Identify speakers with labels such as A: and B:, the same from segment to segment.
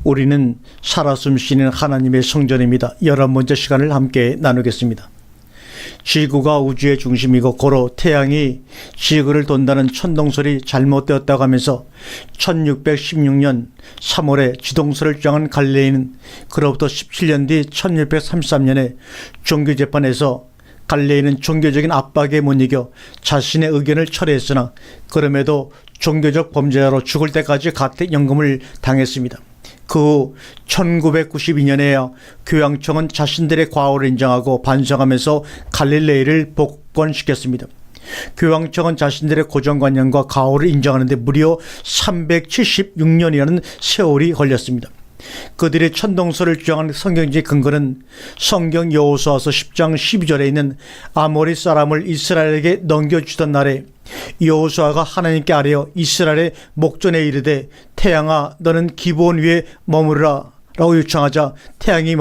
A: 우리는 살아 숨쉬는 하나님의 성전입니다. 11번째 시간을 함께 나누겠습니다. 지구가 우주의 중심이고 고로 태양이 지구를 돈다는 천동설이 잘못되었다고 하면서 1616년 3월에 지동설을 주장한 갈릴레이는 그로부터 17년 뒤 1633년에 종교재판에서 갈릴레이는 종교적인 압박에 못 이겨 자신의 의견을 철회했으나 그럼에도 종교적 범죄자로 죽을 때까지 가택연금을 당했습니다. 그 후 1992년에야 교황청은 자신들의 과오를 인정하고 반성하면서 갈릴레이를 복권시켰습니다. 교황청은 자신들의 고정관념과 과오를 인정하는데 무려 376년이라는 세월이 걸렸습니다. 그들의 천동설을 주장하는 성경적 근거는 성경 여호수아서 10장 12절에 있는 아모리 사람을 이스라엘에게 넘겨주던 날에 여호수아가 하나님께 아뢰어 이스라엘의 목전에 이르되 태양아 너는 기브온 위에 머무르라 라고 요청하자 태양이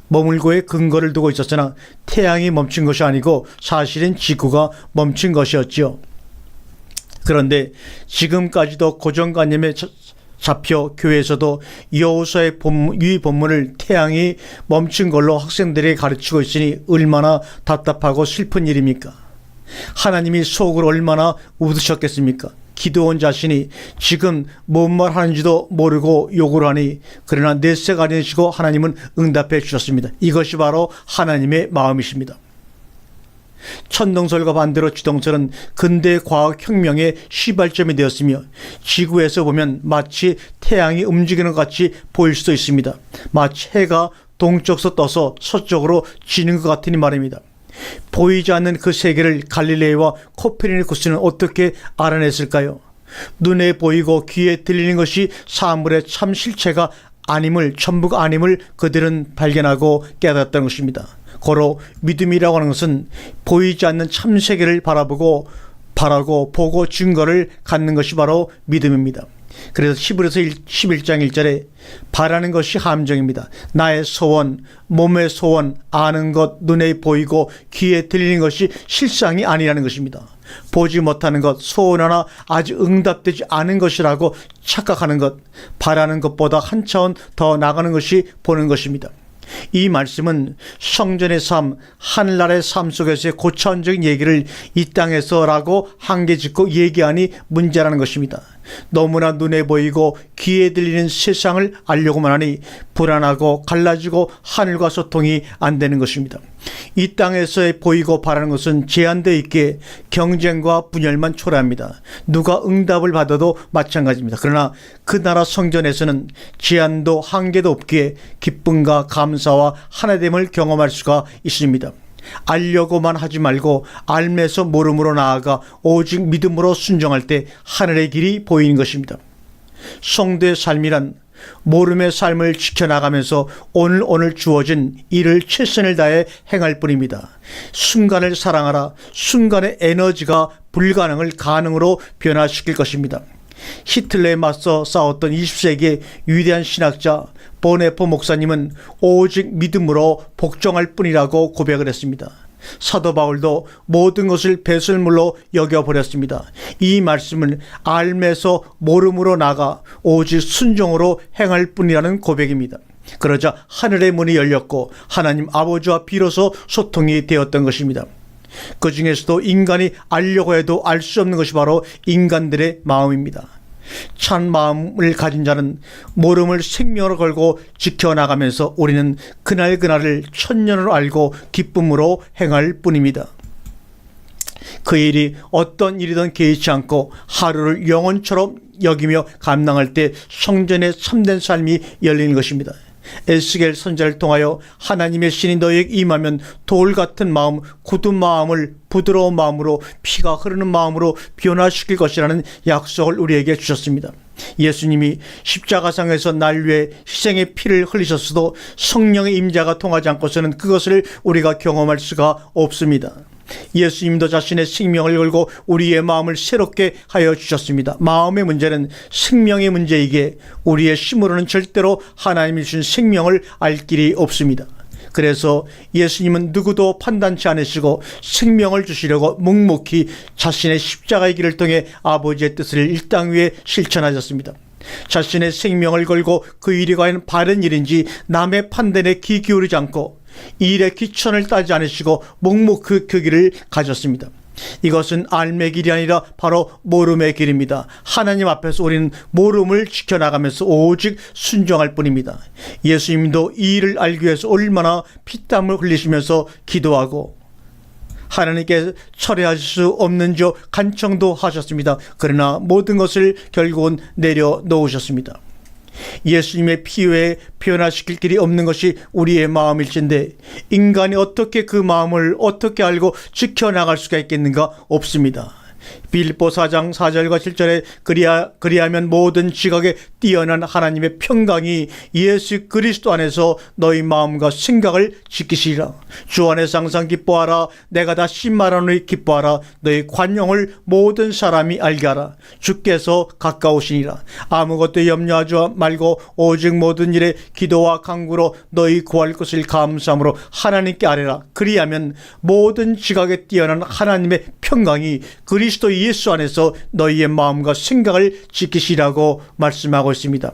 A: 머물고의 근거를 두고 있었으나 태양이 멈춘 것이 아니고 사실은 지구가 멈춘 것이었지요. 그런데 지금까지도 고정관념에 잡혀 교회에서도 여호수아의 위 본문을 태양이 멈춘 걸로 학생들에게 가르치고 있으니 얼마나 답답하고 슬픈 일입니까? 하나님이 속을 얼마나 웃으셨겠습니까? 기드온 자신이 지금 뭔 말 하는지도 모르고 욕을 하니 그러나 넷색 아니시고 하나님은 응답해 주셨습니다. 이것이 바로 하나님의 마음이십니다. 천동설과 반대로 지동설은 근대 과학혁명의 시발점이 되었으며 지구에서 보면 마치 태양이 움직이는 것 같이 보일 수도 있습니다. 마치 해가 동쪽에서 떠서 서쪽으로 지는 것 같으니 말입니다. 보이지 않는 그 세계를 갈릴레이와 코페르니쿠스는 어떻게 알아냈을까요? 눈에 보이고 귀에 들리는 것이 사물의 참 실체가 아님을, 전부가 아님을 그들은 발견하고 깨달았다는 것입니다. 고로 믿음이라고 하는 것은 보이지 않는 참 세계를 바라보고 보고 증거를 갖는 것이 바로 믿음입니다. 그래서 히브리서 11장 1절에 바라는 것이 함정입니다. 나의 소원, 몸의 소원, 아는 것, 눈에 보이고 귀에 들리는 것이 실상이 아니라는 것입니다. 보지 못하는 것, 소원 하나 아직 응답되지 않은 것이라고 착각하는 것, 바라는 것보다 한 차원 더 나가는 것이 보는 것입니다. 이 말씀은 성전의 삶, 하늘나라의 삶 속에서의 고차원적인 얘기를 이 땅에서라고 한계짓고 얘기하니 문제라는 것입니다. 너무나 눈에 보이고 귀에 들리는 세상을 알려고만 하니 불안하고 갈라지고 하늘과 소통이 안 되는 것입니다. 이 땅에서 보이고 바라는 것은 제한되어 있기에 경쟁과 분열만 초래합니다. 누가 응답을 받아도 마찬가지입니다. 그러나 그 나라 성전에서는 제한도 한계도 없기에 기쁨과 감사와 하나됨을 경험할 수가 있습니다. 알려고만 하지 말고 알면서 모름으로 나아가 오직 믿음으로 순종할 때 하늘의 길이 보이는 것입니다. 성도의 삶이란 모름의 삶을 지켜나가면서 오늘 주어진 일을 최선을 다해 행할 뿐입니다. 순간을 사랑하라. 순간의 에너지가 불가능을 가능으로 변화시킬 것입니다. 히틀러에 맞서 싸웠던 20세기의 위대한 신학자 보네포 목사님은 오직 믿음으로 복종할 뿐이라고 고백을 했습니다. 사도 바울도 모든 것을 배설물로 여겨버렸습니다. 이 말씀을 알면서 모름으로 나가 오직 순종으로 행할 뿐이라는 고백입니다. 그러자 하늘의 문이 열렸고 하나님 아버지와 비로소 소통이 되었던 것입니다. 그 중에서도 인간이 알려고 해도 알 수 없는 것이 바로 인간들의 마음입니다. 참 마음을 가진 자는 모름을 생명으로 걸고 지켜나가면서 우리는 그날그날을 천년으로 알고 기쁨으로 행할 뿐입니다. 그 일이 어떤 일이든 개의치 않고 하루를 영혼처럼 여기며 감당할 때 성전의 참된 삶이 열리는 것입니다. 에스겔 선지자를 통하여 하나님의 신이 너에게 임하면 돌 같은 마음, 굳은 마음을 부드러운 마음으로 피가 흐르는 마음으로 변화시킬 것이라는 약속을 우리에게 주셨습니다. 예수님이 십자가상에서 날 위해 희생의 피를 흘리셨어도 성령의 임재가 통하지 않고서는 그것을 우리가 경험할 수가 없습니다. 예수님도 자신의 생명을 걸고 우리의 마음을 새롭게 하여 주셨습니다. 마음의 문제는 생명의 문제이기에 우리의 힘으로는 절대로 하나님이 주신 생명을 알 길이 없습니다. 그래서 예수님은 누구도 판단치 않으시고 생명을 주시려고 묵묵히 자신의 십자가의 길을 통해 아버지의 뜻을 이 땅 위에 실천하셨습니다. 자신의 생명을 걸고 그 일이 과연 바른 일인지 남의 판단에 귀 기울이지 않고 일의 귀천을 따지 않으시고 묵묵히 그 길을 가졌습니다. 이것은 알의 길이 아니라 바로 모름의 길입니다. 하나님 앞에서 우리는 모름을 지켜나가면서 오직 순종할 뿐입니다. 예수님도 이 일을 알기 위해서 얼마나 피땀을 흘리시면서 기도하고 하나님께 철회하실 수 없는지 간청도 하셨습니다. 그러나 모든 것을 결국은 내려놓으셨습니다. 예수님의 피 외에 변화시킬 길이 없는 것이 우리의 마음일진데 인간이 어떻게 그 마음을 어떻게 알고 지켜나갈 수가 있겠는가? 없습니다. 빌립보 4장 4절과 7절에 그리하면 모든 지각에 뛰어난 하나님의 평강이 예수 그리스도 안에서 너희 마음과 생각을 지키시리라. 주 안에서 항상 기뻐하라. 내가 다시 말하노니 기뻐하라. 너희 관용을 모든 사람이 알게 하라. 주께서 가까우시니라. 아무것도 염려하지 말고 오직 모든 일에 기도와 간구로 너희 구할 것을 감사함으로 하나님께 아뢰라. 그리하면 모든 지각에 뛰어난 하나님의 평강이 그리스도 예수 안에서 너희의 마음과 생각을 지키시라고 말씀하고 있습니다.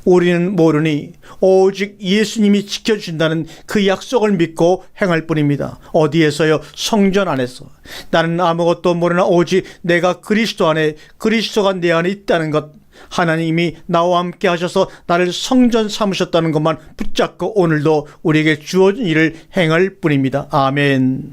A: 우리는 모르니 오직 예수님이 지켜주신다는 그 약속을 믿고 행할 뿐입니다. 어디에서요? 성전 안에서. 나는 아무것도 모르나 오직 내가 그리스도 안에, 그리스도가 내 안에 있다는 것, 하나님이 나와 함께 하셔서 나를 성전 삼으셨다는 것만 붙잡고 오늘도 우리에게 주어진 일을 행할 뿐입니다. 아멘.